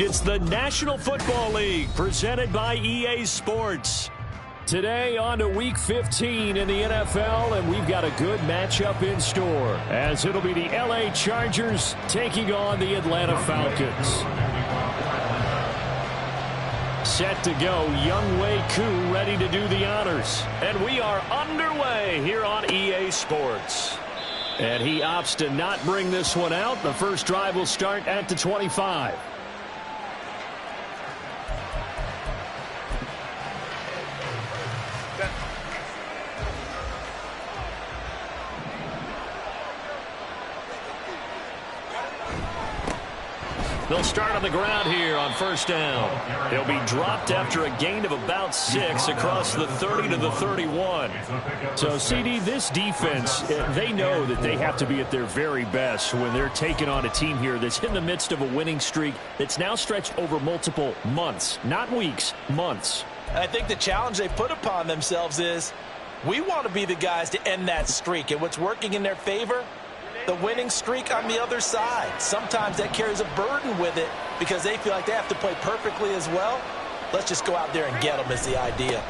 It's the National Football League presented by EA Sports. Today on to Week 15 in the NFL, and we've got a good matchup in store as it'll be the LA Chargers taking on the Atlanta Falcons. Set to go, Younghoe Koo ready to do the honors. And we are underway here on EA Sports. And he opts to not bring this one out. The first drive will start at the 25. They'll start on the ground here on first down. They'll be dropped after a gain of about 6 across the 30 to the 31. So, CD, this defense, they know that they have to be at their very best when they're taking on a team here that's in the midst of a winning streak that's now stretched over multiple months, not weeks, months. I think the challenge they put upon themselves is we want to be the guys to end that streak. And what's working in their favor? The winning streak on the other side. Sometimes that carries a burden with it because they feel like they have to play perfectly as well. Let's just go out there and get them is the idea.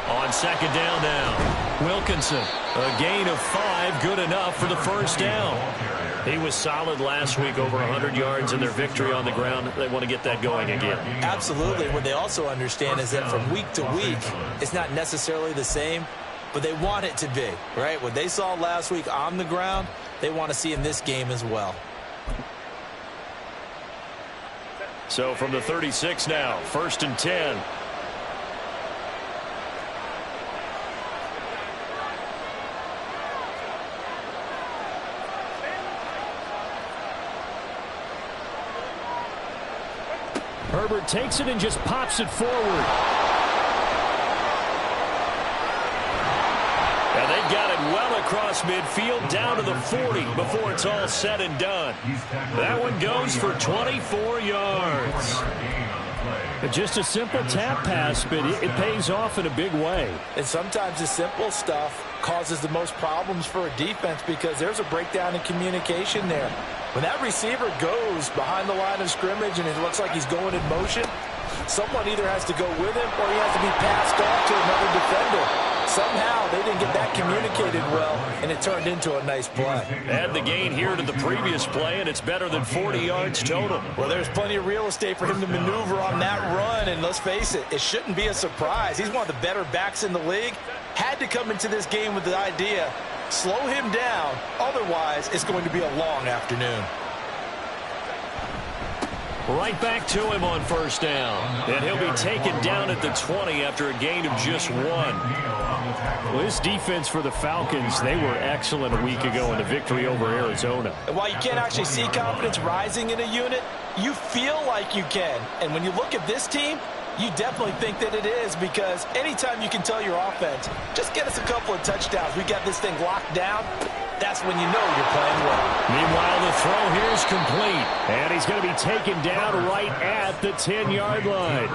On second down now, Wilkinson. A gain of 5, good enough for the first down. He was solid last week, over 100 yards in their victory on the ground. They want to get that going again. Absolutely. What they also understand is that from week to week, it's not necessarily the same, but they want it to be, right? What they saw last week on the ground, they want to see in this game as well. So from the 36 now, first and 10. Herbert takes it and just pops it forward. And they've got it well across midfield, down to the 40 before it's all said and done. That one goes for 24 yards. Just a simple tap pass, but it pays off in a big way. And sometimes the simple stuff causes the most problems for a defense because there's a breakdown in communication there. When that receiver goes behind the line of scrimmage and it looks like he's going in motion, someone either has to go with him or he has to be passed off to another defender. Somehow they didn't get that communicated well, and it turned into a nice play. Add the gain here to the previous play, and it's better than 40 yards total. Well, there's plenty of real estate for him to maneuver on that run, and let's face it, it shouldn't be a surprise. He's one of the better backs in the league. Had to come into this game with the idea, slow him down, otherwise it's going to be a long afternoon. Right back to him on first down. And he'll be taken down at the 20 after a gain of just 1. Well, this defense for the Falcons, they were excellent a week ago in the victory over Arizona. And while you can't actually see confidence rising in a unit, you feel like you can. And when you look at this team, you definitely think that it is, because anytime you can tell your offense, just get us a couple of touchdowns, we got this thing locked down, that's when you know you're playing well. Meanwhile, the throw here is complete, and he's going to be taken down right at the 10-yard line.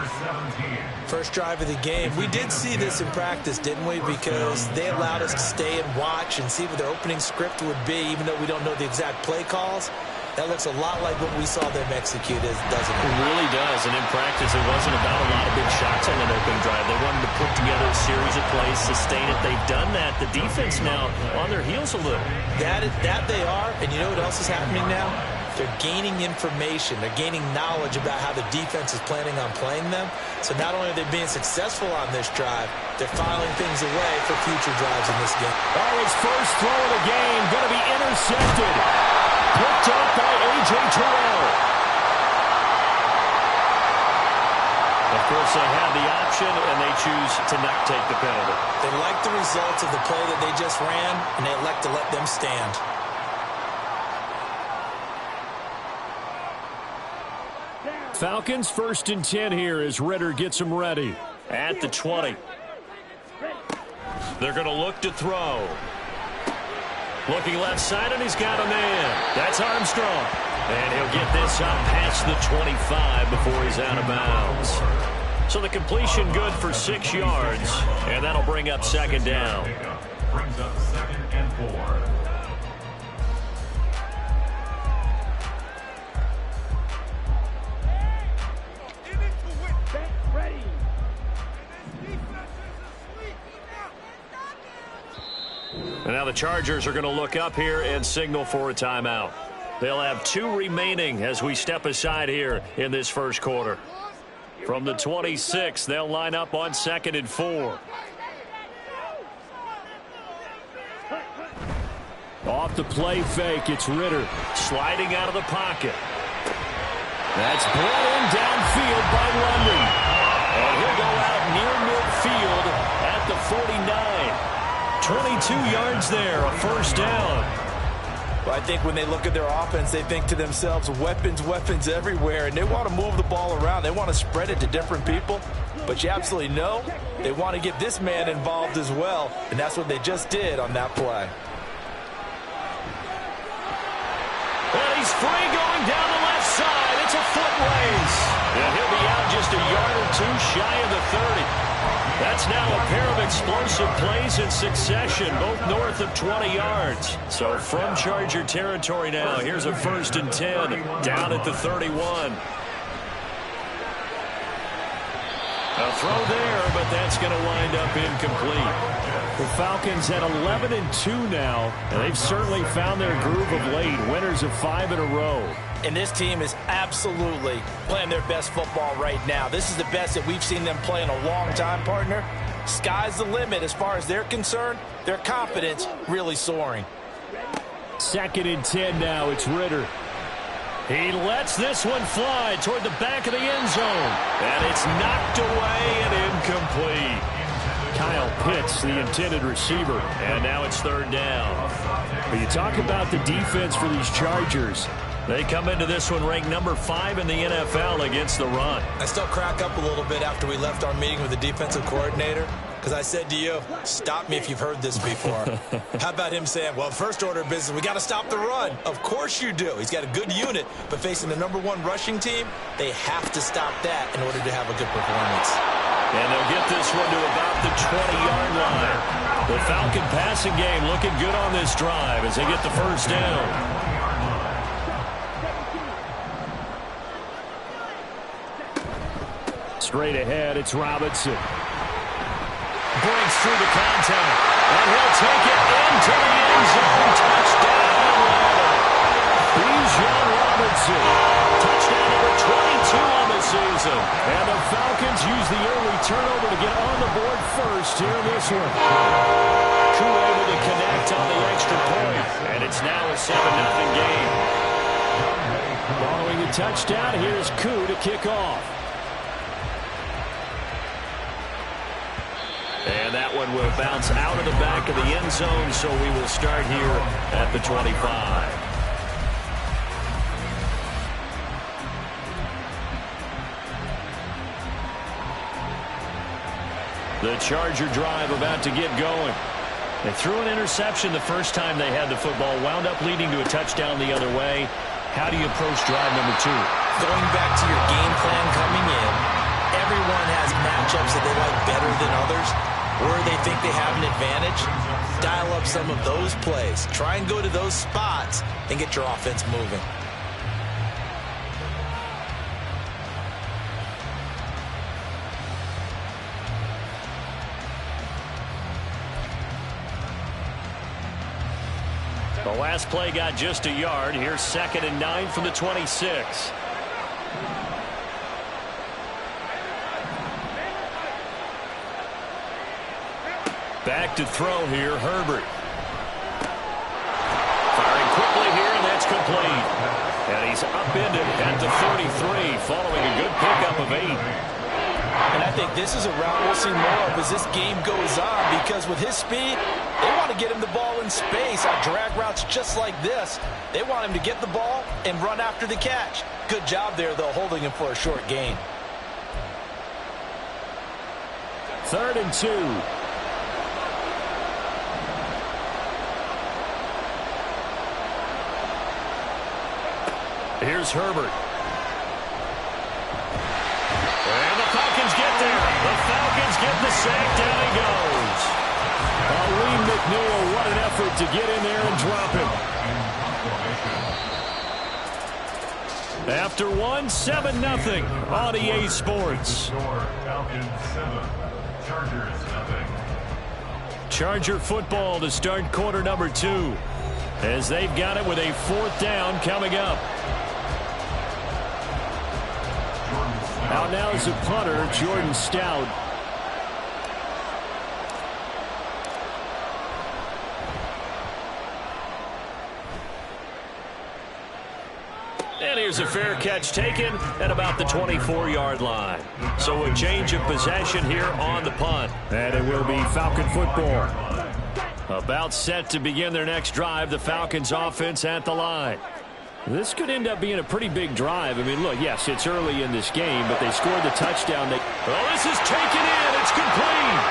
First drive of the game. We did see this in practice, didn't we? Because they allowed us to stay and watch and see what their opening script would be, even though we don't know the exact play calls. That looks a lot like what we saw them execute, doesn't it? It really does, and in practice it wasn't about a lot of big shots on an opening drive. They wanted to put together a series of plays, sustain it. They've done that. The defense now on their heels a little. That they are, and you know what else is happening now? They're gaining information. They're gaining knowledge about how the defense is planning on playing them. So not only are they being successful on this drive, they're filing things away for future drives in this game. Oh, his first throw of the game going to be intercepted. Picked up by A.J. Terrell. Of course, they have the option, and they choose to not take the penalty. They like the results of the play that they just ran, and they elect to let them stand. Falcons first and 10 here as Ritter gets them ready at the 20. They're going to look to throw. Looking left side, and he's got a man. That's Armstrong. And he'll get this up past the 25 before he's out of bounds. So the completion good for 6 yards, and that'll bring up second down. Brings up 2nd and 4. And now the Chargers are going to look up here and signal for a timeout. They'll have 2 remaining as we step aside here in this first quarter. From the 26, they'll line up on 2nd and 4. Off the play fake, it's Ritter sliding out of the pocket. That's brought in downfield by London. And he'll go out near midfield at the 49. 22 yards there, a first down. Well, I think when they look at their offense, they think to themselves, weapons, weapons everywhere, and they want to move the ball around. They want to spread it to different people. But you absolutely know they want to get this man involved as well, and that's what they just did on that play. And he's free going down the left side. It's a foot race. And he'll be out just a yard or 2 shy of the 30. That's now a pair of explosive plays in succession, both north of 20 yards. So from Charger territory now, here's a 1st and 10 down at the 31. A throw there, but that's going to wind up incomplete. The Falcons at 11-2 now, and they've certainly found their groove of late, winners of 5 in a row. And this team is absolutely playing their best football right now. This is the best that we've seen them play in a long time, partner. Sky's the limit as far as they're concerned. Their confidence really soaring. 2nd and 10 now, it's Ritter. He lets this one fly toward the back of the end zone. And it's knocked away and incomplete. Kyle Pitts, the intended receiver. And now it's 3rd down. But you talk about the defense for these Chargers. They come into this one ranked number 5 in the NFL against the run. I still crack up a little bit after we left our meeting with the defensive coordinator, because I said to you, stop me if you've heard this before. How about him saying, well, first order of business, we got to stop the run. Of course you do. He's got a good unit, but facing the number 1 rushing team, they have to stop that in order to have a good performance. And they'll get this one to about the 20-yard line. The Falcon passing game looking good on this drive as they get the first down. Straight ahead, it's Robinson. Breaks through the contact, and he'll take it into the end zone. Touchdown, Atlanta. Bijan Robinson. Touchdown number 22 on the season. And the Falcons use the early turnover to get on the board first here in this one. Koo able to connect on the extra point, and it's now a 7-0 game. Following the touchdown, here's Koo to kick off. And that one will bounce out of the back of the end zone, so we will start here at the 25. The Charger drive about to get going. They threw an interception the first time they had the football, wound up leading to a touchdown the other way. How do you approach drive number 2? Going back to your game plan coming in, everyone has matchups that they like better than others, or they think they have an advantage. Dial up some of those plays. Try and go to those spots and get your offense moving. The last play got just a yard. Here's 2nd and 9 from the 26. Back to throw here, Herbert. Firing quickly here, and that's complete. And he's upended at the 33, following a good pickup of 8. And I think this is a route we'll see more of as this game goes on, because with his speed, they want to get him the ball in space on drag routes just like this. They want him to get the ball and run after the catch. Good job there, though, holding him for a short gain. 3rd and 2. Here's Herbert. And the Falcons get there. The Falcons get the sack. Down he goes. Lee McNeil, what an effort to get in there and drop him. After one, 7-0 on EA Sports. Falcons 7, Chargers 0. Charger football to start quarter number 2. As they've got it with a 4th down coming up. Out now is the punter, Jordan Stout. And here's a fair catch taken at about the 24-yard line. So a change of possession here on the punt. And it will be Falcon football. About set to begin their next drive, the Falcons offense at the line. This could end up being a pretty big drive. I mean, look, yes, it's early in this game, but they scored the touchdown. Well, this is taken in. It's complete.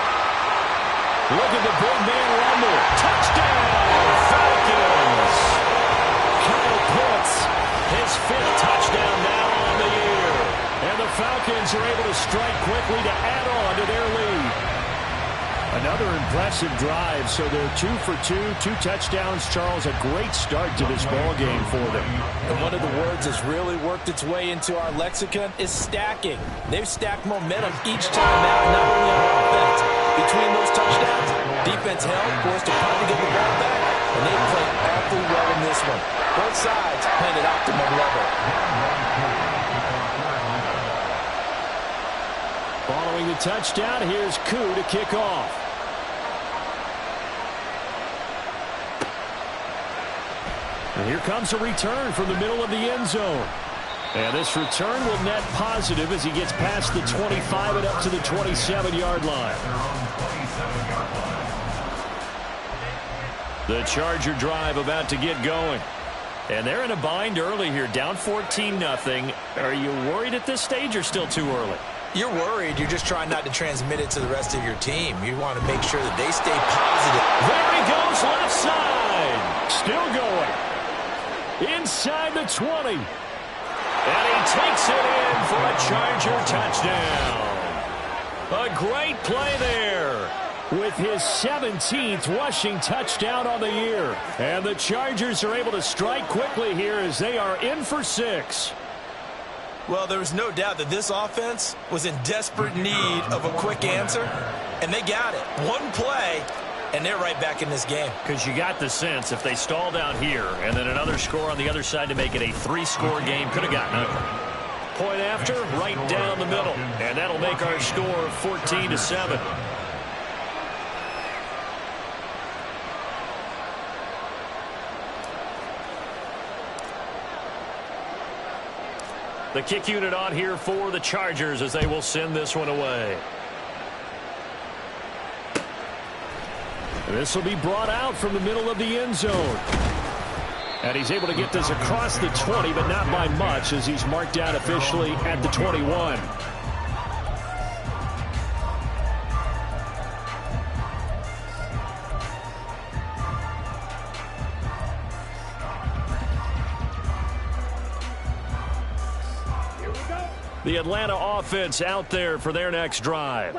Look at the big man rumble. Touchdown, Falcons. Kyle Pitts, his 5th touchdown now on the year. And the Falcons are able to strike quickly to add on to their lead. Another impressive drive, so they're 2 for 2, 2 touchdowns. Charles, a great start to this ball game for them. And one of the words that's really worked its way into our lexicon is stacking. They've stacked momentum each time out, not only on offense. Between those touchdowns, defense held, forced a punt to get the ball back, and they played awfully well in this one. Both sides playing at optimum level. Following the touchdown, here's Koo to kick off. And here comes a return from the middle of the end zone. And this return will net positive as he gets past the 25 and up to the 27-yard line. The Charger drive about to get going. And they're in a bind early here, down 14-0. Are you worried at this stage or still too early? You're worried. You're just trying not to transmit it to the rest of your team. You want to make sure that they stay positive. There he goes, left side. Still going. Inside the 20. And he takes it in for a Charger touchdown. A great play there with his 17th rushing touchdown on the year. And the Chargers are able to strike quickly here as they are in for 6. Well, there was no doubt that this offense was in desperate need of a quick answer, and they got it. One play, and they're right back in this game. Because you got the sense if they stalled out here and then another score on the other side to make it a 3-score game, could have gotten it. Point after, right down the middle. And that'll make our score 14-7. The kick unit on here for the Chargers as they will send this one away. This will be brought out from the middle of the end zone. And he's able to get this across the 20, but not by much as he's marked out officially at the 21. The Atlanta offense out there for their next drive.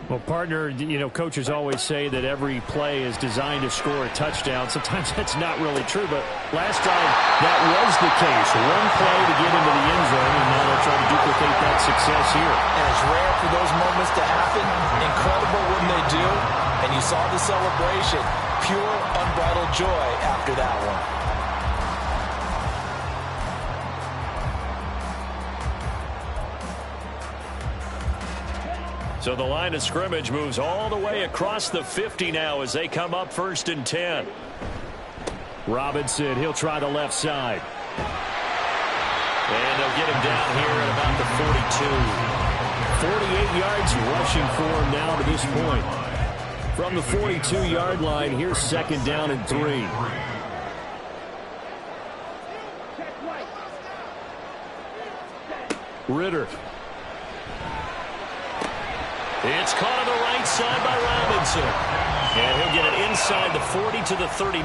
Well, partner, you know, coaches always say that every play is designed to score a touchdown. Sometimes that's not really true, but last time that was the case. One play to get into the end zone, and now they'll try to duplicate that success here. And it's rare for those moments to happen. Incredible when they do. And you saw the celebration. Pure, unbridled joy after that one. So the line of scrimmage moves all the way across the 50 now as they come up 1st and 10. Robinson, he'll try the left side. And they'll get him down here at about the 42. 48 yards rushing for him now to this point. From the 42-yard line, here's 2nd down and 3. Ritter. It's caught on the right side by Robinson. And he'll get it inside the 40 to the 39.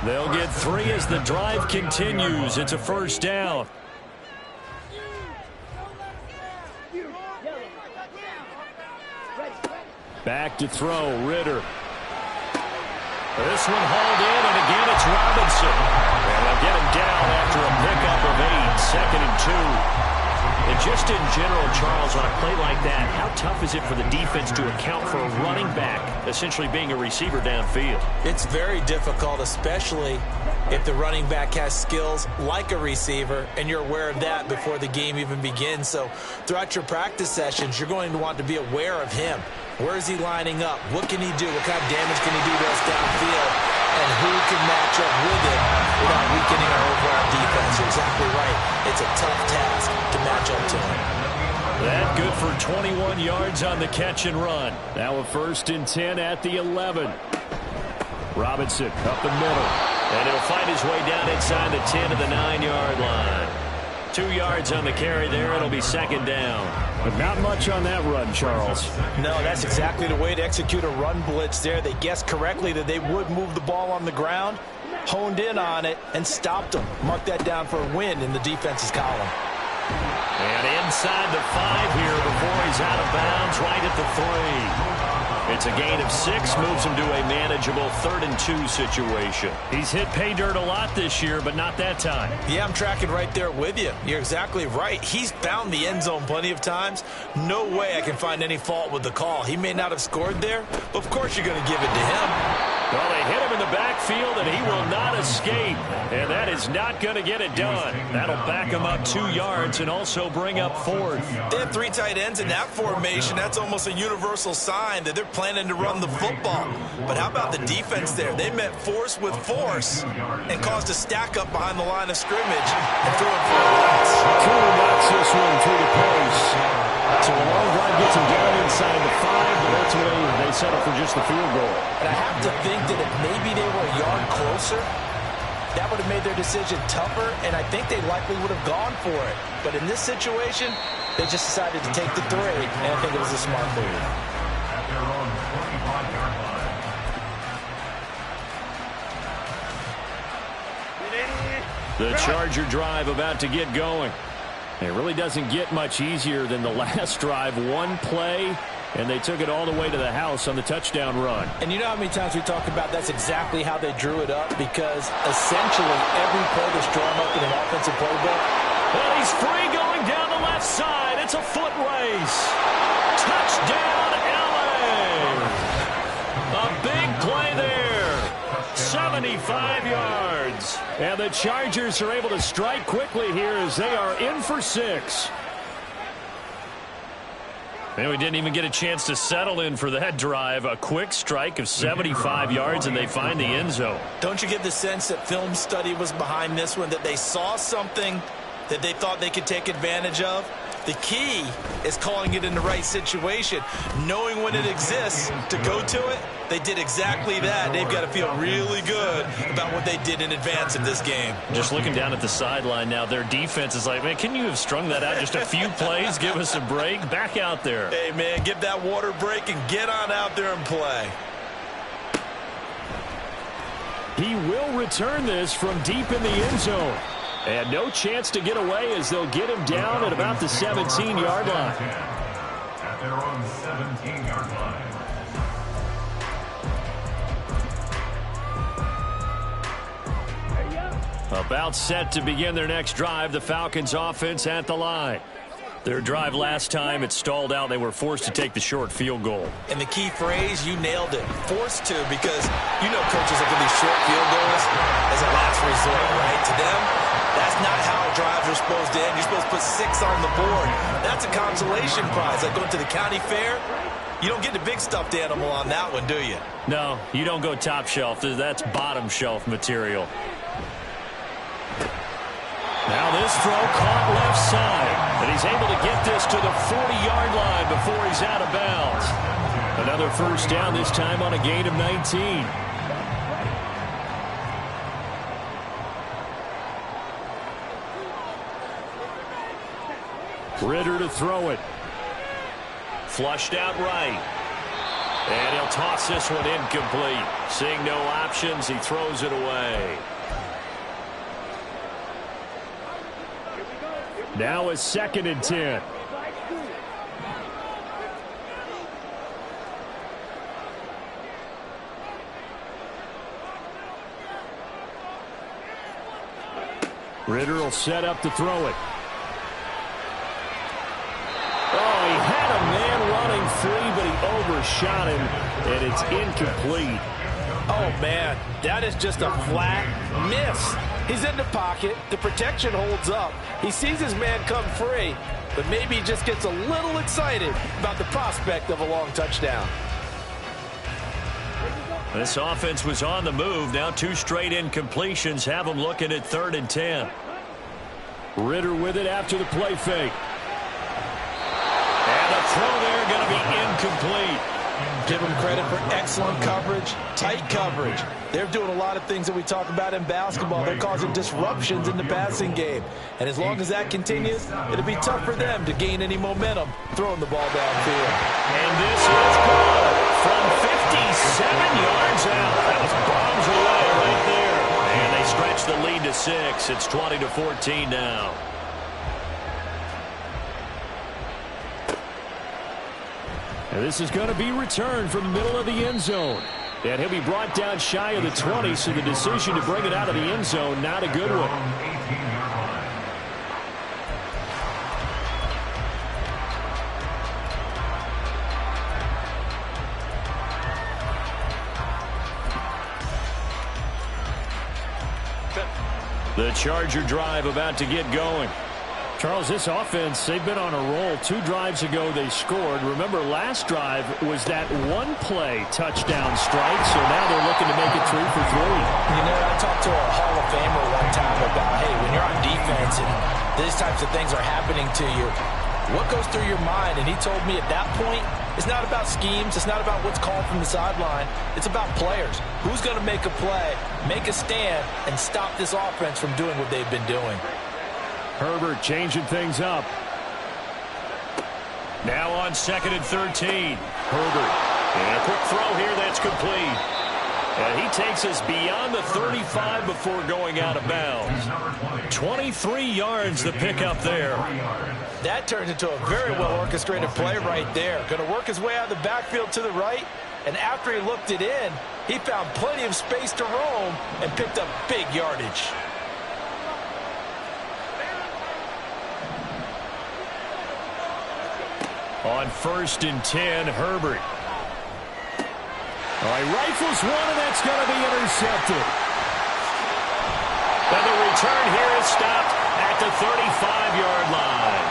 They'll get 3 as the drive continues. It's a 1st down. Back to throw, Ritter. This one hauled in, and again it's Robinson. And they'll get him down after a pickup of 8, 2nd and 2. And just in general, Charles, on a play like that, how tough is it for the defense to account for a running back essentially being a receiver downfield? It's very difficult, especially if the running back has skills like a receiver, and you're aware of that before the game even begins. So throughout your practice sessions, you're going to want to be aware of him. Where is he lining up? What can he do? What kind of damage can he do to us downfield? And who can match up with him without weakening our overall defense? You're exactly right. It's a tough task to match up to him. That good for 21 yards on the catch and run. Now a 1st and 10 at the 11. Robinson up the middle. And he'll find his way down inside the 10 to the 9-yard line. 2 yards on the carry there. It'll be 2nd down. But not much on that run, Charles. No, that's exactly the way to execute a run blitz there. They guessed correctly that they would move the ball on the ground, honed in on it, and stopped them. Mark that down for a win in the defense's column. And inside the 5 here before he's out of bounds, right at the 3. It's a gain of 6, moves him to a manageable 3rd and 2 situation. He's hit pay dirt a lot this year, but not that time. Yeah, I'm tracking right there with you. You're exactly right. He's found the end zone plenty of times. No way I can find any fault with the call. He may not have scored there, but of course you're going to give it to him. Well, they hit him in the backfield, and he will not escape. And that is not going to get it done. That'll back him up 2 yards and also bring up 4th. They have 3 tight ends in that formation. That's almost a universal sign that they're planning to run the football. But how about the defense there? They met force with force and caused a stack up behind the line of scrimmage and threw it for a loss. True knocks this one through the post. So a long drive gets him down inside the 5, but ultimately they settle for just the field goal. And I have to think that if maybe they were a yard closer, that would have made their decision tougher, and I think they likely would have gone for it. But in this situation, they just decided to take the 3, and I think it was a smart move. At their own 25-yard line. The Charger drive about to get going. It really doesn't get much easier than the last drive. 1 play, and they took it all the way to the house on the touchdown run. And you know how many times we talk about that's exactly how they drew it up, because essentially every play that's drawn up in an offensive playbook. Well, he's free going down the left side. It's a foot race. Touchdown, LA. A big play there. 75 yards. And the Chargers are able to strike quickly here as they are in for 6. And we didn't even get a chance to settle in for that drive. A quick strike of 75 yards, and they find the end zone. Don't you get the sense that film study was behind this one, that they saw something that they thought they could take advantage of? The key is calling it in the right situation, knowing when it exists to go to it. They did exactly that. They've got to feel really good about what they did in advance of this game. Just looking down at the sideline now, their defense is like, man, can you have strung that out just a few plays? Give us a break. Back out there. Hey, man, give that water break and get on out there and play. He will return this from deep in the end zone. And no chance to get away as they'll get him down at about the 17-yard line. At their own 17-yard line. About set to begin their next drive, the Falcons offense at the line. Their drive last time, it stalled out. They were forced to take the short field goal. And the key phrase, you nailed it. Forced to, because you know coaches look at these short field goals as a last resort, right? To them, that's not how drives are supposed to end. You're supposed to put 6 on the board. That's a consolation prize. Like going to the county fair, you don't get the big stuffed animal on that one, do you? No, you don't go top shelf. That's bottom shelf material. Now this throw caught left side, and he's able to get this to the 40-yard line before he's out of bounds. Another first down, this time on a gain of 19. Ritter to throw it. Flushed out right. And he'll toss this one incomplete. Seeing no options, he throws it away. Now a 2nd and 10. Ritter will set up to throw it. shot, and it's incomplete. Oh, man, that is just a flat miss. He's in the pocket. The protection holds up. He sees his man come free, but maybe he just gets a little excited about the prospect of a long touchdown. This offense was on the move. Now 2 straight incompletions have them looking at 3rd and 10. Ritter with it after the play fake. And the throw there going to be incomplete. Give them credit for excellent coverage, tight coverage. They're doing a lot of things that we talk about in basketball. They're causing disruptions in the passing game. And as long as that continues, it'll be tough for them to gain any momentum throwing the ball downfield. And this is good from 57 yards out. That was bombs away right there. And they stretch the lead to 6. It's 20-14 now. And this is going to be returned from the middle of the end zone. And he'll be brought down shy of the 20, so the decision to bring it out of the end zone, not a good one. The Charger drive about to get going. Charles, this offense, they've been on a roll. 2 drives ago they scored. Remember, last drive was that one-play touchdown strike, so now they're looking to make it 3 for 3. You know, I talked to a Hall of Famer one time about, hey, when you're on defense and these types of things are happening to you, what goes through your mind? And he told me at that point, it's not about schemes. It's not about what's called from the sideline. It's about players. Who's going to make a play, make a stand, and stop this offense from doing what they've been doing? Herbert changing things up. Now on 2nd and 13. Herbert. And a quick throw here that's complete. And he takes us beyond the 35 before going out of bounds. 23 yards the pickup there. That turns into a very well-orchestrated play right there. Going to work his way out of the backfield to the right. And after he looked it in, he found plenty of space to roam and picked up big yardage. On 1st and 10, Herbert. All right, rifles one, and that's going to be intercepted. And the return here is stopped at the 35-yard line.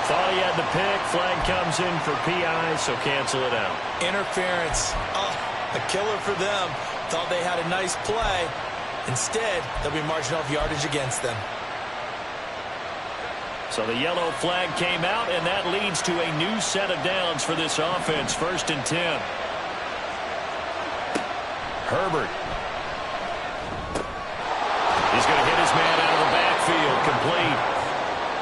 Thought he had the pick. Flag comes in for PI, so cancel it out. Interference. Oh, a killer for them. Thought they had a nice play. Instead, they'll be marching off yardage against them. So the yellow flag came out, and that leads to a new set of downs for this offense. 1st and 10. Herbert. He's going to hit his man out of the backfield. Complete.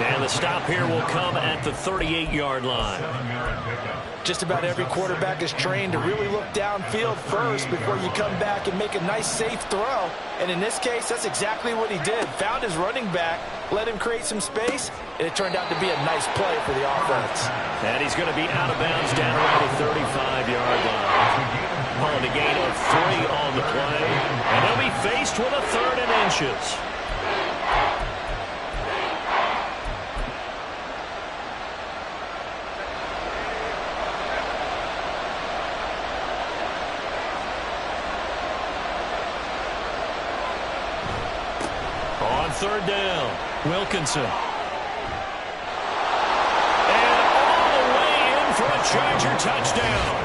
And the stop here will come at the 38-yard line. Just about every quarterback is trained to really look downfield first before you come back and make a nice, safe throw. And in this case, that's exactly what he did. Found his running back, let him create some space, and it turned out to be a nice play for the offense. And he's going to be out of bounds down around the 35-yard line. Calling a gain of 3 on the play. And he'll be faced with a 3rd and inches. On 3rd down, Wilkinson. And all the way in for a Charger touchdown.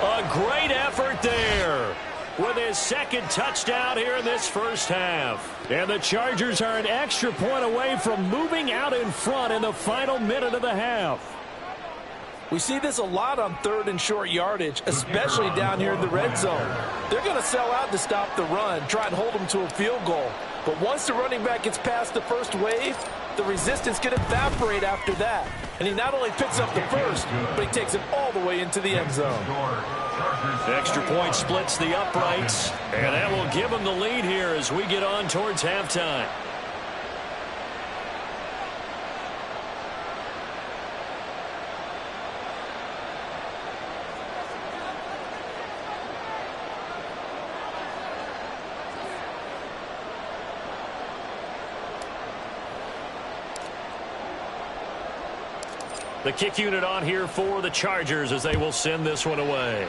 A great effort there with his 2nd touchdown here in this first half. And the Chargers are an extra point away from moving out in front in the final minute of the half. We see this a lot on 3rd and short yardage, especially down here in the red zone. They're going to sell out to stop the run, try and hold them to a field goal. But once the running back gets past the first wave, the resistance can evaporate after that. And he not only picks up the first, but he takes it all the way into the end zone. Extra point splits the uprights, and that will give him the lead here as we get on towards halftime. The kick unit on here for the Chargers as they will send this one away.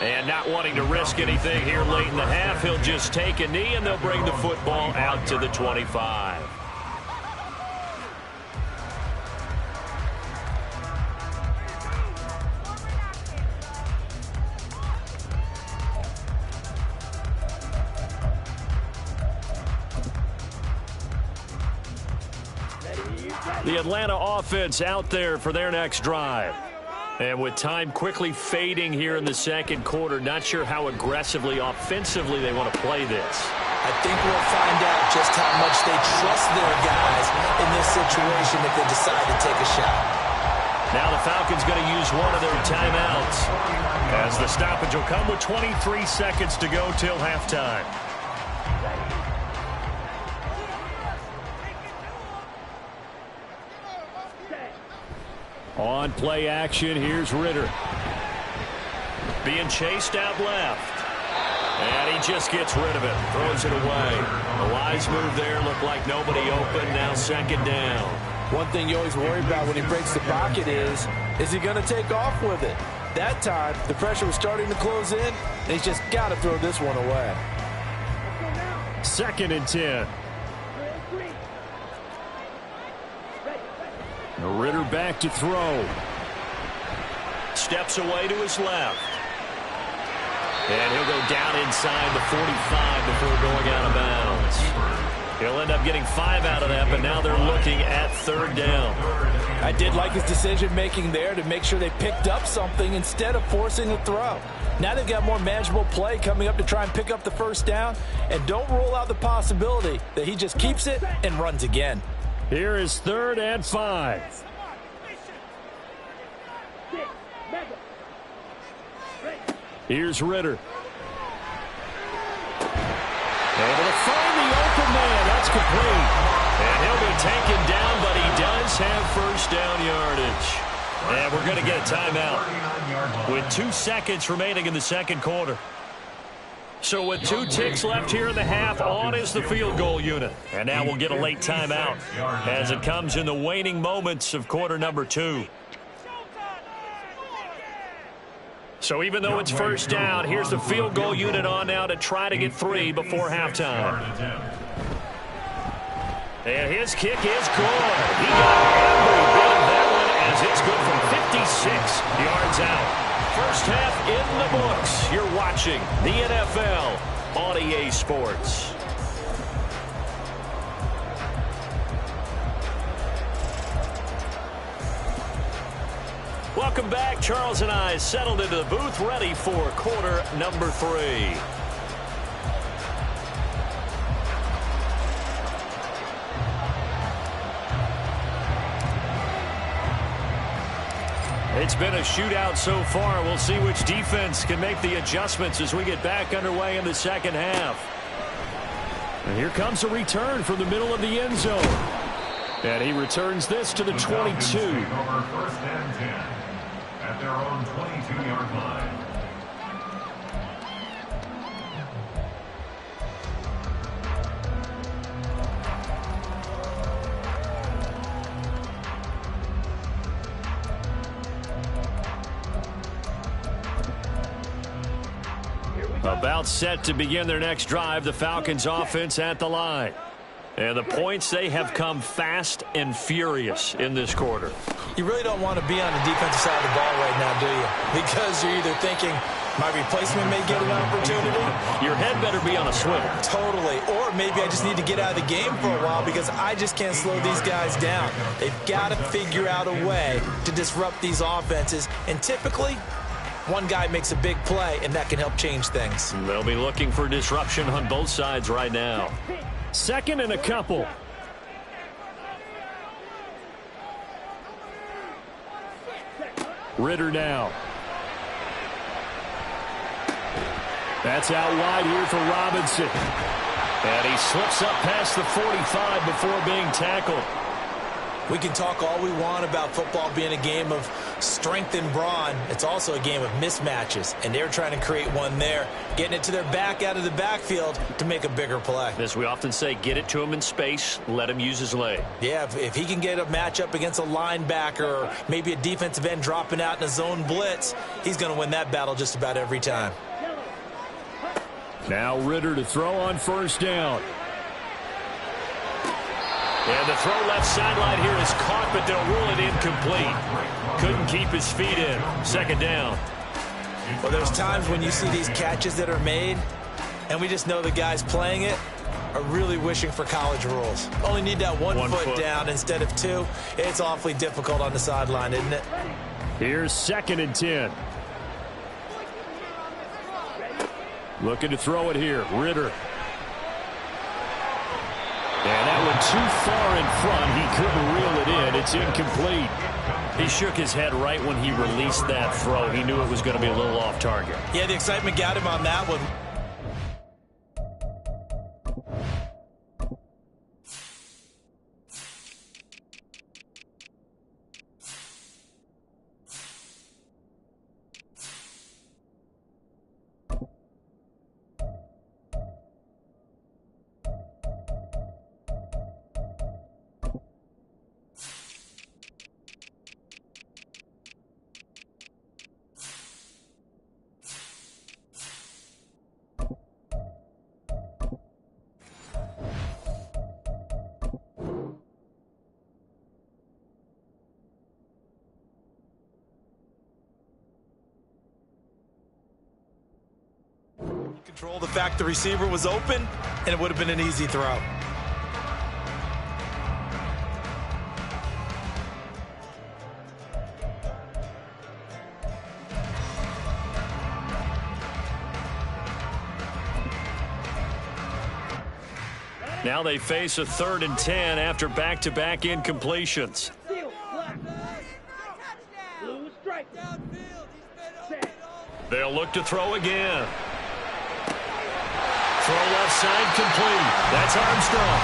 And not wanting to risk anything here late in the half, he'll just take a knee, and they'll bring the football out to the 25. The Atlanta offense out there for their next drive. And with time quickly fading here in the second quarter, not sure how aggressively, offensively they want to play this. I think we'll find out just how much they trust their guys in this situation if they decide to take a shot. Now the Falcons going to use one of their timeouts, as the stoppage will come with 23 seconds to go till halftime. On play action, here's Ritter. Being chased out left. And he just gets rid of it. Throws it away. A wise move there. Looked like nobody open. Now second down. One thing you always worry about when he breaks the pocket is he going to take off with it? That time, the pressure was starting to close in, and he's just got to throw this one away. 2nd and 10. Ritter back to throw. Steps away to his left. And he'll go down inside the 45 before going out of bounds. He'll end up getting 5 out of that, but now they're looking at 3rd down. I did like his decision-making there to make sure they picked up something instead of forcing the throw. Now they've got more manageable play coming up to try and pick up the 1st down, and don't rule out the possibility that he just keeps it and runs again. Here is 3rd and 5. Here's Ritter. Able to find the open man. That's complete. And he'll be taken down, but he does have 1st down yardage. And we're going to get a timeout with 2 seconds remaining in the second quarter. So with 2 ticks left here in the half, on is the field goal unit. And now we'll get a late timeout as it comes in the waning moments of quarter number 2. So even though it's 1st down, here's the field goal unit on now to try to get 3 before halftime. And his kick is good. He got every bit of that one as it's good from 56 yards out. First half in the books. You're watching the NFL on EA Sports. Welcome back. Charles and I settled into the booth, ready for quarter number 3. It's been a shootout so far. We'll see which defense can make the adjustments as we get back underway in the second half. And here comes a return from the middle of the end zone. And he returns this to the 22. First and 10 at their own 22-yard line. About set to begin their next drive, the Falcons offense at the line. And the points, they have come fast and furious in this quarter. You really don't want to be on the defensive side of the ball right now, do you? Because you're either thinking, my replacement may get an opportunity. Your head better be on a swivel. Totally. Or maybe I just need to get out of the game for a while because I just can't slow these guys down. They've got to figure out a way to disrupt these offenses. And typically, one guy makes a big play, and that can help change things. They'll be looking for disruption on both sides right now. 2nd and a couple. Ritter now. That's out wide here for Robinson. And he slips up past the 45 before being tackled. We can talk all we want about football being a game of strength and brawn. It's also a game of mismatches, and they're trying to create one there, getting it to their back out of the backfield to make a bigger play. As we often say, get it to him in space, let him use his leg. Yeah, if he can get a matchup against a linebacker or maybe a defensive end dropping out in a zone blitz, he's going to win that battle just about every time. Now Ritter to throw on first down. And the throw left sideline here is caught, but they'll rule it incomplete. Couldn't keep his feet in. Second down. Well, there's times when you see these catches that are made, and we just know the guys playing it are really wishing for college rules. Only need that one foot down instead of two. It's awfully difficult on the sideline, isn't it? Here's 2nd and 10. Looking to throw it here. Ritter. And that one too far in front. He couldn't reel it in. It's incomplete. He shook his head right when he released that throw. He knew it was going to be a little off target. Yeah, the excitement got him on that one. Control the fact the receiver was open, and it would have been an easy throw. Now they face a 3rd and 10 after back-to-back incompletions. They'll look to throw again. Throw left side complete. That's Armstrong.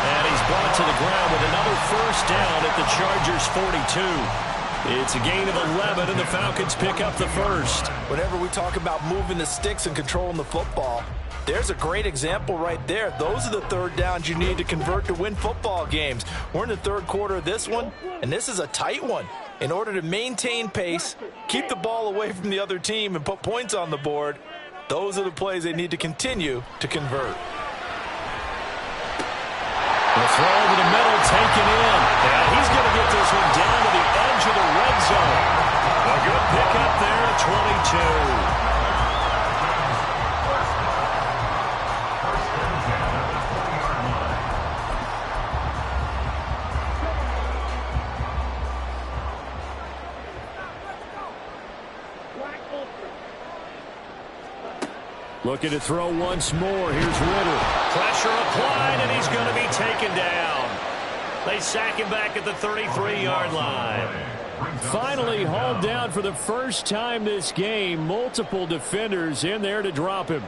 And he's brought to the ground with another first down at the Chargers' 42. It's a gain of 11, and the Falcons pick up the first. Whenever we talk about moving the sticks and controlling the football, there's a great example right there. Those are the 3rd downs you need to convert to win football games. We're in the 3rd quarter of this one, and this is a tight one. In order to maintain pace, keep the ball away from the other team, and put points on the board, those are the plays they need to continue to convert. The throw over the middle, taken in. And he's going to get this one down to the edge of the red zone. A good pickup there at 22. Looking to throw once more. Here's Ritter. Pressure applied, and he's going to be taken down. They sack him back at the 33-yard line. Finally hauled down for the first time this game. Multiple defenders in there to drop him.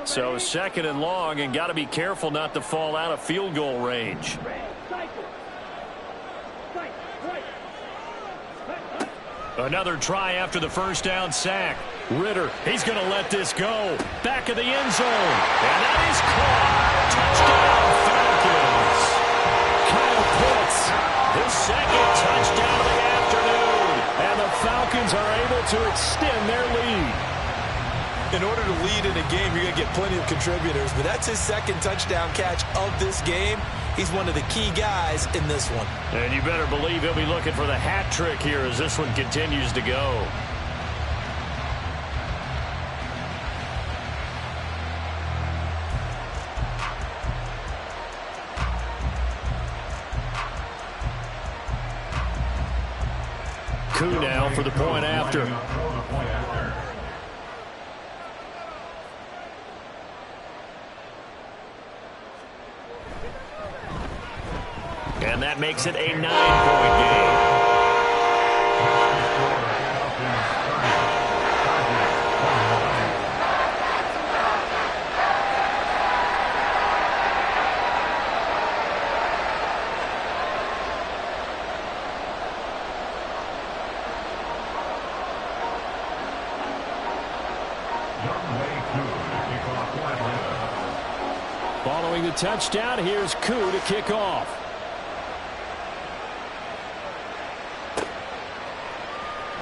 So 2nd and long, and got to be careful not to fall out of field goal range. Another try after the first down sack. Ritter, he's going to let this go. Back of the end zone. And that is caught. Touchdown, Falcons. Kyle Pitts. His 2nd touchdown of the afternoon. And the Falcons are able to extend their lead. In order to lead in a game, you're going to get plenty of contributors, but that's his 2nd touchdown catch of this game. He's one of the key guys in this one. And you better believe he'll be looking for the hat trick here as this one continues to go. Coup now for the point after. And that makes it a 9-point game. Following the touchdown, here's Koo to kick off.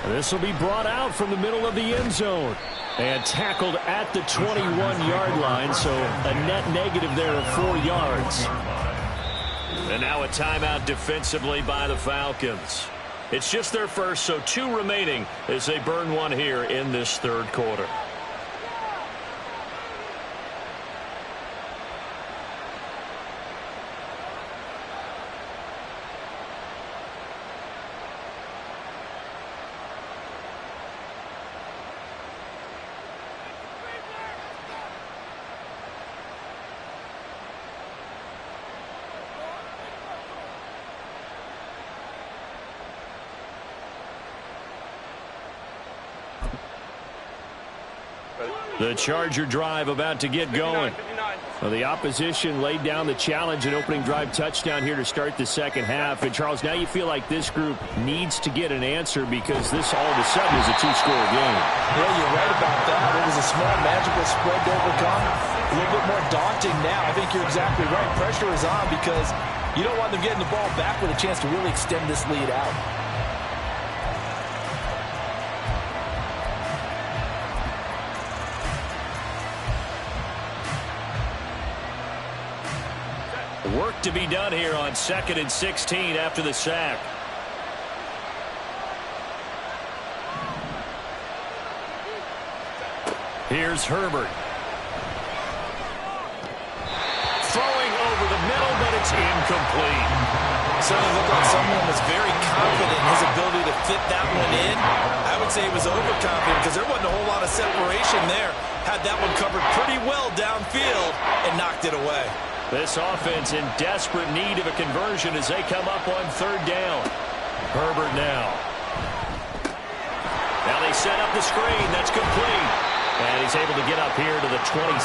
This will be brought out from the middle of the end zone and tackled at the 21-yard line, so a net negative there of 4 yards. And now a timeout defensively by the Falcons. It's just their first, so 2 remaining as they burn one here in this third quarter. The Charger drive about to get going. Well, the opposition laid down the challenge and opening drive touchdown here to start the second half. And, Charles, now you feel like this group needs to get an answer because this all of a sudden is a 2-score game. Yeah, you're right about that. It was a small, magical spread to overcome. A little bit more daunting now. I think you're exactly right. Pressure is on because you don't want them getting the ball back with a chance to really extend this lead out. Work to be done here on 2nd and 16 after the sack. Here's Herbert. Throwing over the middle, but it's incomplete. Certainly looked like someone was very confident in his ability to fit that one in. I would say he was overconfident because there wasn't a whole lot of separation there. Had that one covered pretty well downfield and knocked it away. This offense in desperate need of a conversion as they come up on 3rd down. Herbert now. Now they set up the screen. That's complete. And he's able to get up here to the 26.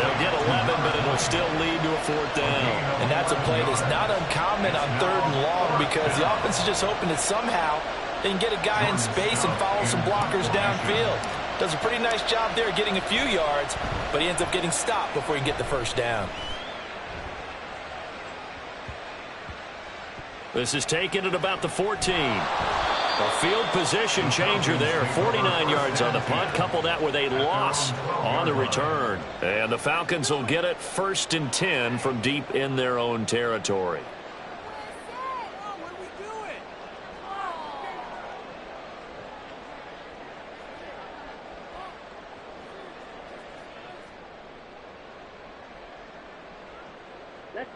They'll get 11, but it'll still lead to a 4th down. And that's a play that's not uncommon on 3rd and long because the offense is just hoping that somehow they can get a guy in space and follow some blockers downfield. Does a pretty nice job there getting a few yards, but he ends up getting stopped before he can get the 1st down. This is taken at about the 14. A field position changer there. 49 yards on the punt. Couple that with a loss on the return. And the Falcons will get it 1st and 10 from deep in their own territory.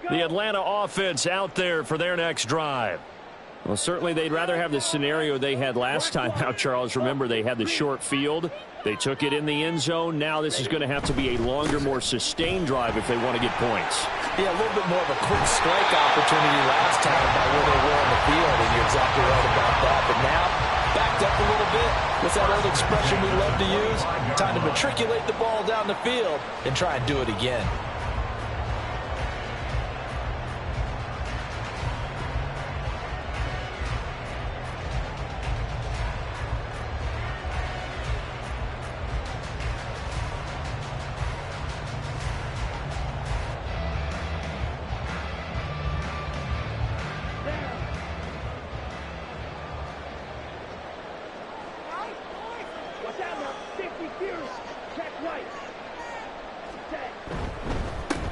The Atlanta offense out there for their next drive. Well, certainly they'd rather have the scenario they had last time out, Charles. Remember, they had the short field. They took it in the end zone. Now this is going to have to be a longer, more sustained drive if they want to get points. Yeah, a little bit more of a quick strike opportunity last time by where they were on the field, and you're exactly right about that. But now, backed up a little bit. What's that old expression we love to use? Time to matriculate the ball down the field and try and do it again.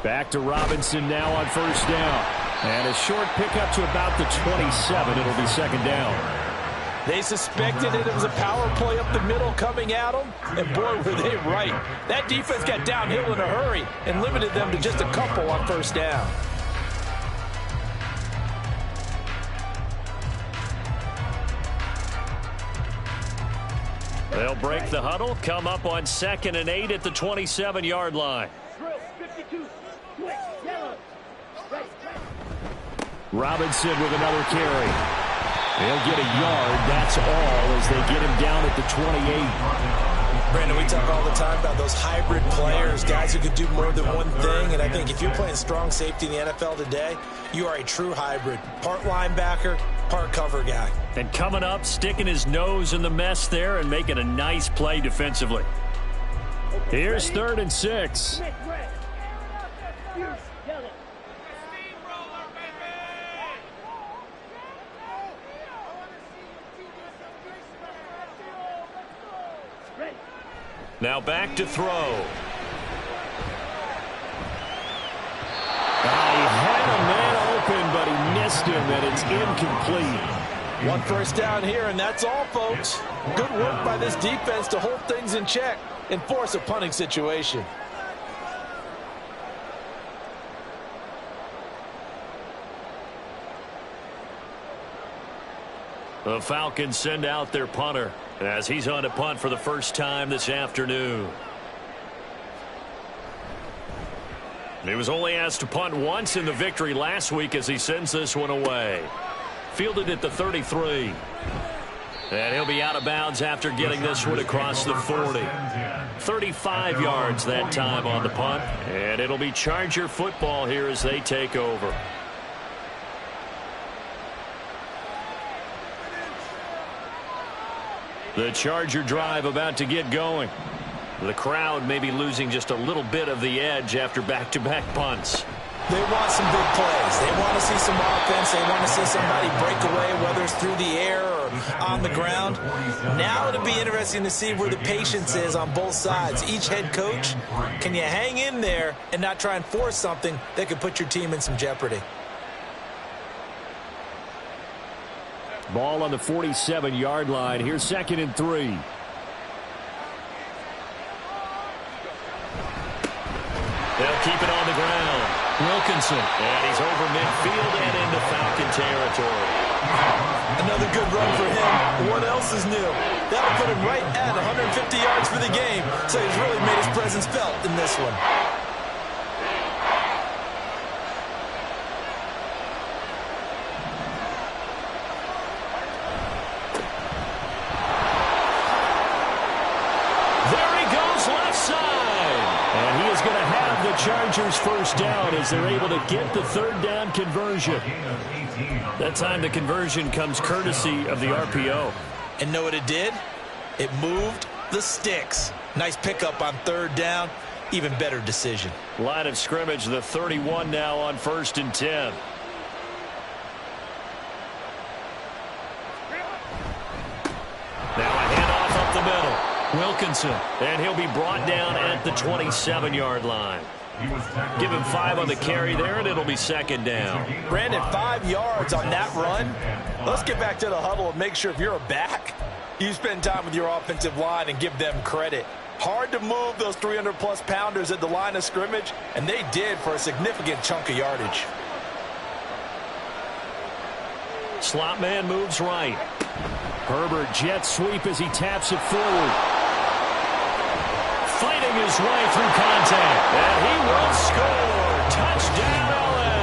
Back to Robinson now on 1st down. And a short pickup to about the 27. It'll be 2nd down. They suspected it was a power play up the middle coming at them, and boy, were they right. That defense got downhill in a hurry and limited them to just a couple on 1st down. They'll break the huddle, come up on 2nd and 8 at the 27-yard line. Robinson with another carry. They'll get a yard. That's all as they get him down at the 28. Brandon, we talk all the time about those hybrid players, guys who could do more than one thing. And I think if you're playing strong safety in the NFL today, you are a true hybrid. Part linebacker, part cover guy. And coming up, sticking his nose in the mess there and making a nice play defensively. Here's 3rd and 6. Now back to throw. He had a man open, but he missed him, and it's incomplete. One first down here, and that's all, folks. Good work by this defense to hold things in check and force a punting situation. The Falcons send out their punter as he's on to punt for the first time this afternoon. He was only asked to punt once in the victory last week as he sends this one away. Fielded at the 33. And he'll be out of bounds after getting this one across the 40. 35 yards that time on the punt. And it'll be Charger football here as they take over. The Charger drive about to get going. The crowd may be losing just a little bit of the edge after back-to-back punts. They want some big plays. They want to see some offense. They want to see somebody break away, whether it's through the air or on the ground. Now it'll be interesting to see where the patience is on both sides. Each head coach, can you hang in there and not try and force something that could put your team in some jeopardy? Ball on the 47-yard line. Here's 2nd and 3. They'll keep it on the ground. Wilkinson. And he's over midfield and into Falcon territory. Another good run for him. What else is new? That'll put him right at 150 yards for the game. So he's really made his presence felt in this one. Chargers first down as they're able to get the third down conversion. That time the conversion comes courtesy of the RPO. And know what it did? It moved the sticks. Nice pickup on third down. Even better decision. Line of scrimmage, the 31 now on 1st and 10. Now a handoff up the middle. Wilkinson. And he'll be brought down at the 27-yard line. Give him 5 on the carry there, and it'll be 2nd down. Brandon, 5 yards on that run. Let's get back to the huddle and make sure if you're a back, you spend time with your offensive line and give them credit. Hard to move those 300-plus pounders at the line of scrimmage, and they did for a significant chunk of yardage. Slot man moves right. Herbert jet sweep as he taps it forward. Fighting his way through contact. And he will score. Touchdown, LA.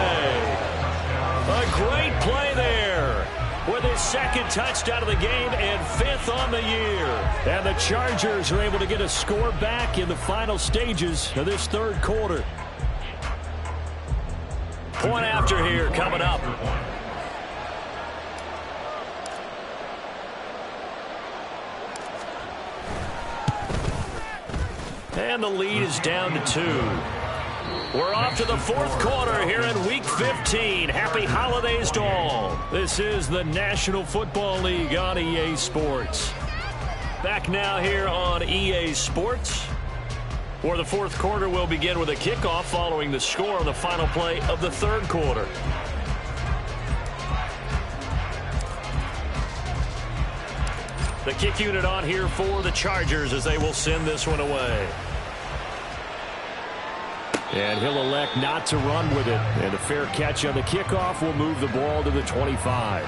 A great play there. With his 2nd touchdown of the game and 5th on the year. And the Chargers are able to get a score back in the final stages of this 3rd quarter. Point after here coming up. And the lead is down to 2. We're off to the 4th quarter here in Week 15. Happy holidays to all. This is the National Football League on EA Sports. Back now here on EA Sports. For the 4th quarter, we'll begin with a kickoff following the score on the final play of the 3rd quarter. The kick unit on here for the Chargers as they will send this one away. And he'll elect not to run with it. And a fair catch on the kickoff will move the ball to the 25.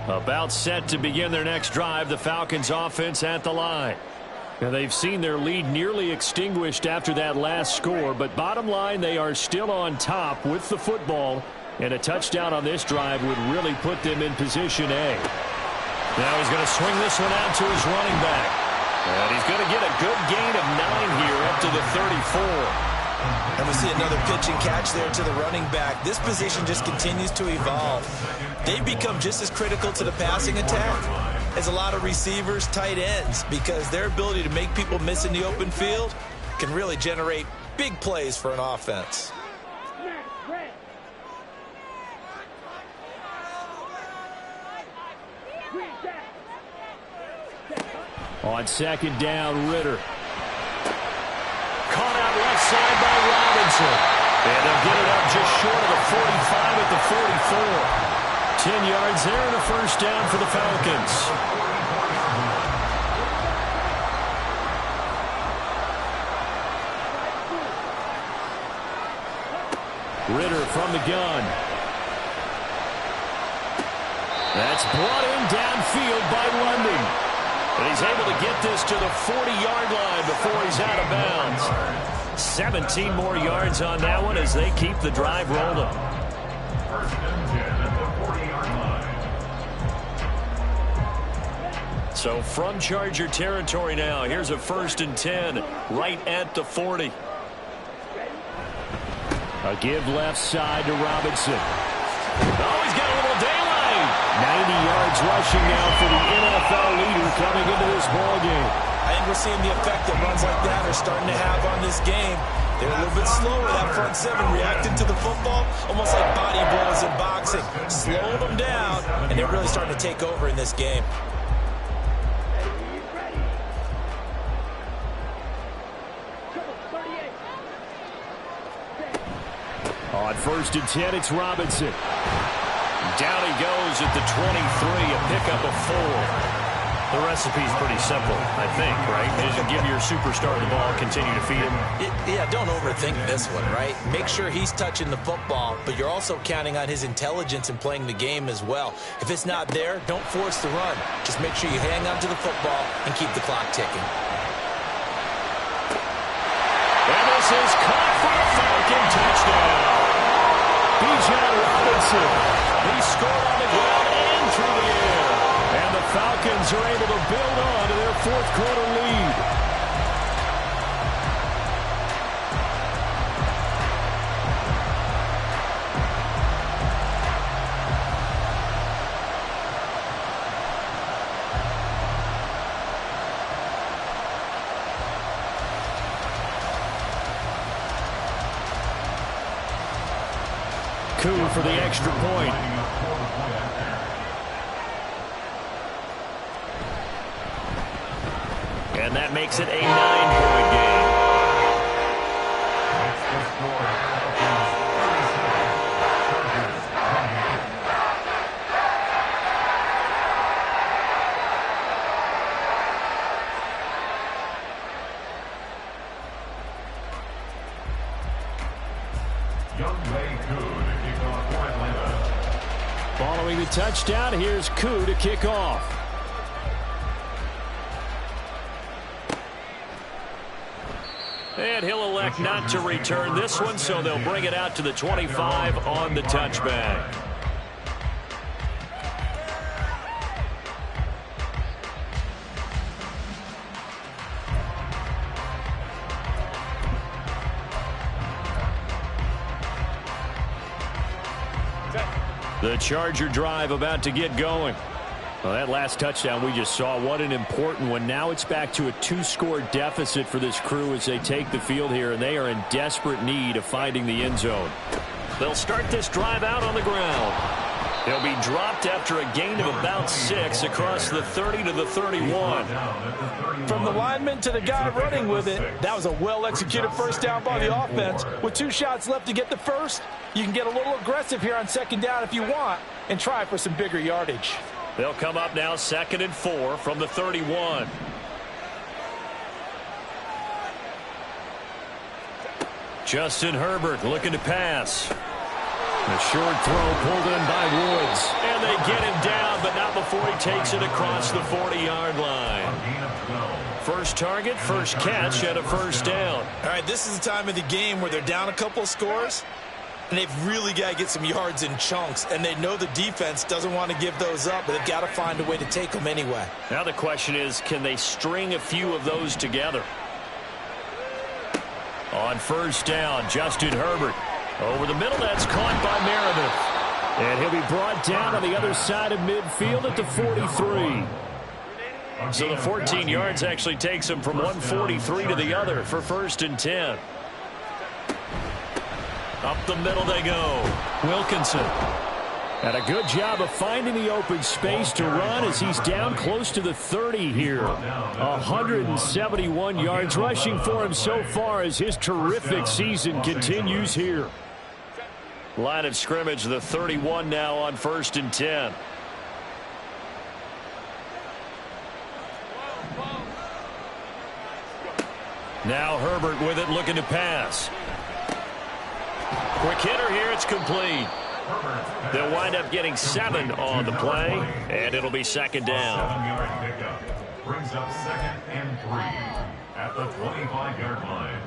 About set to begin their next drive, the Falcons offense at the line. Now they've seen their lead nearly extinguished after that last score, but bottom line, they are still on top with the football, and a touchdown on this drive would really put them in position A. Now he's going to swing this one out to his running back. And he's going to get a good gain of 9 here up to the 34. And we see another pitch and catch there to the running back. This position just continues to evolve. They've become just as critical to the passing attack as a lot of receivers, tight ends, because their ability to make people miss in the open field can really generate big plays for an offense. On second down, Ritter. Caught out left side by Robinson. And they'll get it up just short of the 45 at the 44. 10 yards there and a first down for the Falcons. Ritter from the gun. That's brought in downfield by London. And he's able to get this to the 40-yard line before he's out of bounds. 17 more yards on that one as they keep the drive rolling. First and 10 at the 40-yard line. So from Charger territory now, here's a first and 10 right at the 40. A give left side to Robinson. Oh, he's got a little daylight. 90 yards rushing now for the NFL leader coming into this ballgame. I think we're seeing the effect that runs like that are starting to have on this game. They're a little bit slower, that front seven, reacting to the football, almost like body blows in boxing. Slow them down, and they're really starting to take over in this game. On first and 10, it's Robinson. Down he goes at the 23, a pickup of 4. The recipe's pretty simple, I think, right? Just give your superstar the ball, continue to feed him. Yeah, don't overthink this one, right? Make sure he's touching the football, but you're also counting on his intelligence in playing the game as well. If it's not there, don't force the run. Just make sure you hang on to the football and keep the clock ticking. And this is caught for a Falcon touchdown. Bijan Robinson. He scored on the ground and through the air. And the Falcons are able to build on to their fourth quarter lead. Koo for the extra point. And that makes it a 9-point game. Following the touchdown, here's Koo to kick off. And he'll elect not to return this one, so they'll bring it out to the 25 on the touchback. The Charger drive about to get going. Well, that last touchdown we just saw, what an important one. Now it's back to a 2-score deficit for this crew as they take the field here, and they are in desperate need of finding the end zone. They'll start this drive out on the ground. He'll be dropped after a gain of about 6 across the 30 to the 31. From the lineman to the guy running with it, that was a well-executed first down by the offense. With 2 shots left to get the first, you can get a little aggressive here on second down if you want and try for some bigger yardage. They'll come up now 2nd and 4 from the 31. Justin Herbert looking to pass. A short throw pulled in by Woods. And they get him down, but not before he takes it across the 40-yard line. First target, first catch, and a first down. All right, this is the time of the game where they're down a couple of scores, and they've really got to get some yards in chunks, and they know the defense doesn't want to give those up, but they've got to find a way to take them anyway. Now the question is, can they string a few of those together? On first down, Justin Herbert. Over the middle, that's caught by Meredith. And he'll be brought down on the other side of midfield at the 43. So the 14 yards actually takes him from 143 to the other for 1st and 10. Up the middle they go. Wilkinson. And a good job of finding the open space to run as he's down close to the 30 here. 171 yards rushing for him so far as his terrific season continues here. Line of scrimmage, the 31 now on 1st and 10. Now Herbert with it, looking to pass. Quick hitter here, it's complete. They'll wind up getting 7 on the play, and it'll be 2nd down. 7-yard pickup brings up 2nd and 3 at the 25-yard line.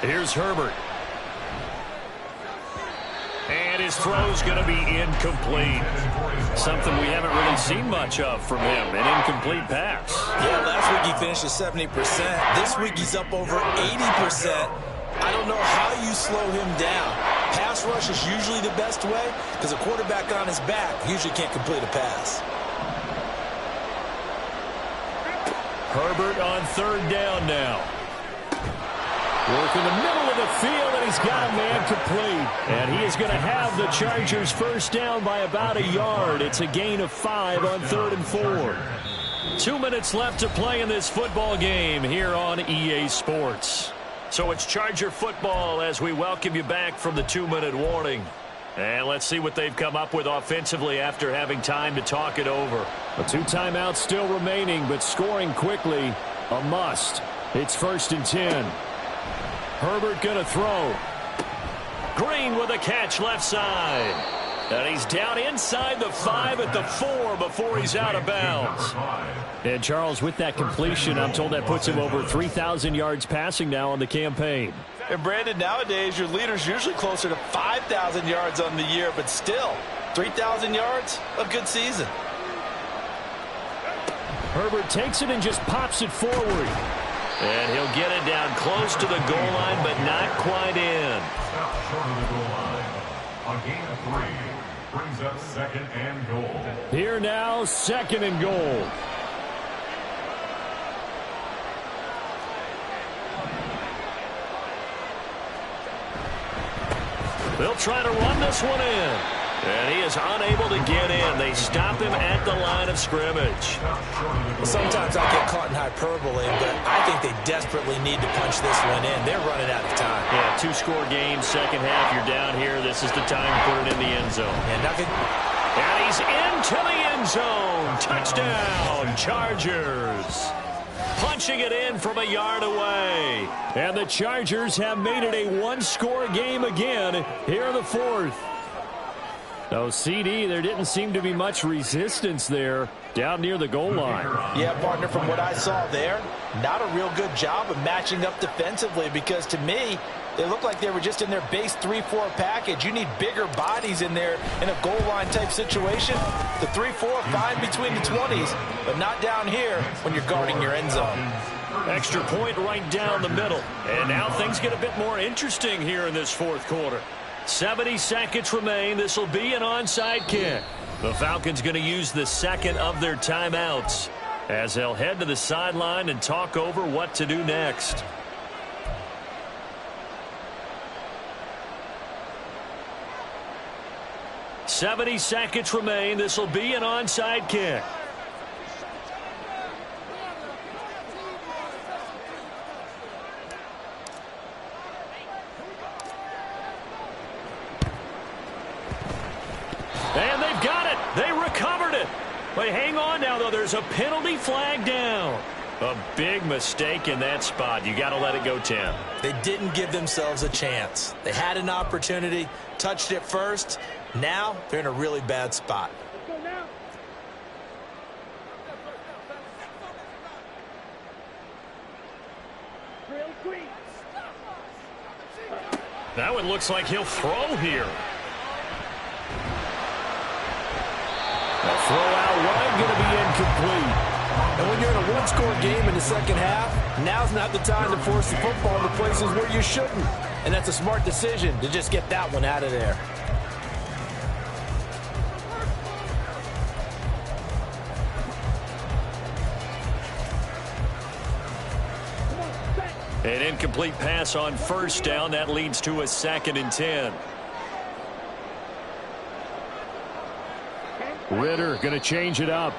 Here's Herbert. And his throw's going to be incomplete. Something we haven't really seen much of from him, an incomplete pass. Yeah, last week he finished at 70%. This week he's up over 80%. I don't know how you slow him down. Pass rush is usually the best way because a quarterback on his back usually can't complete a pass. Herbert on 3rd down now. Work in the middle of the field, and he's got a man complete. And he is going to have the Chargers 1st down by about a yard. It's a gain of 5 on 3rd and 4. 2 minutes left to play in this football game here on EA Sports. So it's Charger football as we welcome you back from the 2-minute warning. And let's see what they've come up with offensively after having time to talk it over. 2 timeouts still remaining, but scoring quickly, a must. It's 1st and 10. Herbert going to throw. Green with a catch left side. And he's down inside the 5 at the 4 before he's out of bounds. And Charles, with that completion, I'm told that puts him over 3,000 yards passing now on the campaign. And Brandon, nowadays your leader's usually closer to 5,000 yards on the year, but still, 3,000 yards, a good season. Herbert takes it and just pops it forward. And he'll get it down close to the goal line, but not quite in. Stop short of the goal line. A gain of 3 brings up 2nd and goal. Here now, 2nd and goal. They'll try to run this one in. And he is unable to get in. They stop him at the line of scrimmage. Sometimes I get caught in hyperbole, but I think they desperately need to punch this one in. They're running out of time. Yeah, 2-score game, second half. You're down here. This is the time to put it in the end zone. And he's into the end zone. Touchdown, Chargers. Punching it in from a yard away. And the Chargers have made it a 1-score game again here in the 4th. So, CD, there didn't seem to be much resistance there down near the goal line. Yeah, partner, from what I saw there, not a real good job of matching up defensively because, to me, they looked like they were just in their base 3-4 package. You need bigger bodies in there in a goal line type situation. The 3-4, fine between the 20s, but not down here when you're guarding your end zone. Extra point right down the middle. And now things get a bit more interesting here in this 4th quarter. 70 seconds remain. This will be an onside kick. The Falcons going to use the 2nd of their timeouts as they'll head to the sideline and talk over what to do next. "70 seconds remain. This will be an onside kick. And they've got it. They recovered it. But hang on now, though. There's a penalty flag down. A big mistake in that spot. You got to let it go 10. They didn't give themselves a chance. They had an opportunity, touched it first. Now they're in a really bad spot. That one looks like he'll throw here. Throw out wide, going to be incomplete. And when you're in a one-score game in the second half, now's not the time to force the football to places where you shouldn't. And that's a smart decision to just get that one out of there. An incomplete pass on first down. That leads to a 2nd and 10. Ritter going to change it up.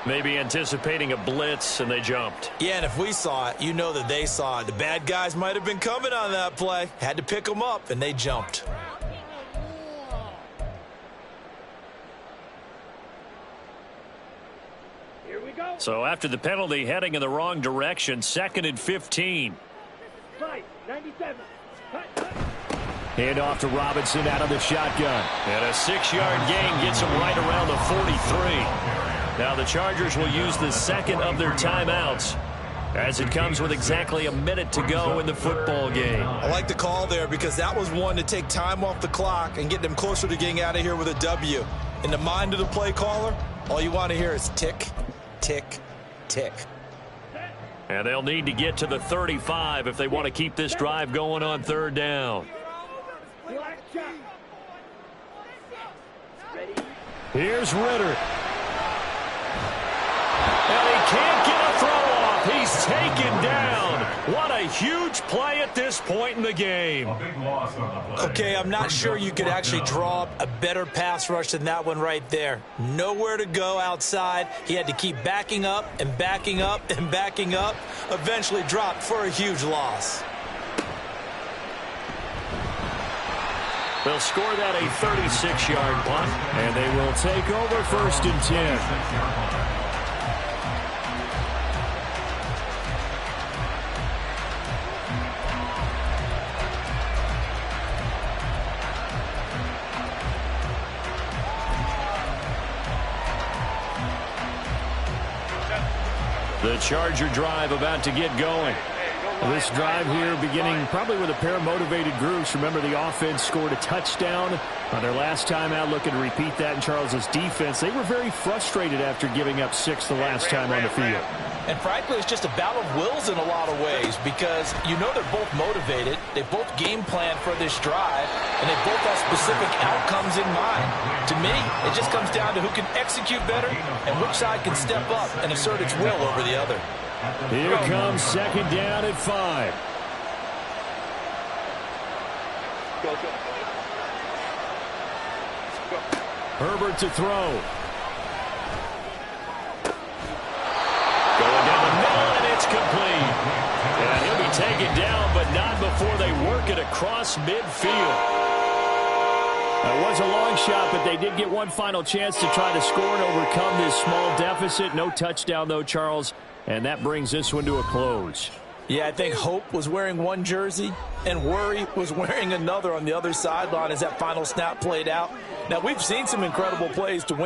Maybe anticipating a blitz, and they jumped. Yeah, and if we saw it, you know that they saw it. The bad guys might have been coming on that play. Had to pick them up, and they jumped. So after the penalty, heading in the wrong direction, 2nd and 15. Hand off to Robinson out of the shotgun. And a 6-yard gain gets him right around the 43. Now the Chargers will use the 2nd of their timeouts as it comes with exactly a minute to go in the football game. I like the call there because that was one to take time off the clock and get them closer to getting out of here with a W. In the mind of the play caller, all you want to hear is tick, tick, tick. And they'll need to get to the 35 if they want to keep this drive going on 3rd down. Here's Ritter. And he can't get a throw off. He's taken down. What a huge play at this point in the game. Okay, I'm not sure you could actually draw up a better pass rush than that one right there. Nowhere to go outside. He had to keep backing up and backing up and backing up. Eventually dropped for a huge loss. They'll score that a 36-yard punt. And they will take over 1st and 10. The Charger drive about to get going. This drive here beginning probably with a pair of motivated groups. Remember, the offense scored a touchdown on their last time out, looking to repeat that in Charles's defense. They were very frustrated after giving up 6 the last time on the field. And frankly, it's just a battle of wills in a lot of ways because you know they're both motivated. They both game plan for this drive, and they both have specific outcomes in mind. To me, it just comes down to who can execute better and which side can step up and assert its will over the other. Here comes 2nd down at 5. Herbert to throw. Going down the middle, and it's complete. And he'll be taken down, but not before they work it across midfield. It was a long shot, but they did get one final chance to try to score and overcome this small deficit. No touchdown, though, Charles. And that brings this one to a close. Yeah, I think Hope was wearing one jersey and Worry was wearing another on the other sideline as that final snap played out. Now, we've seen some incredible plays to win.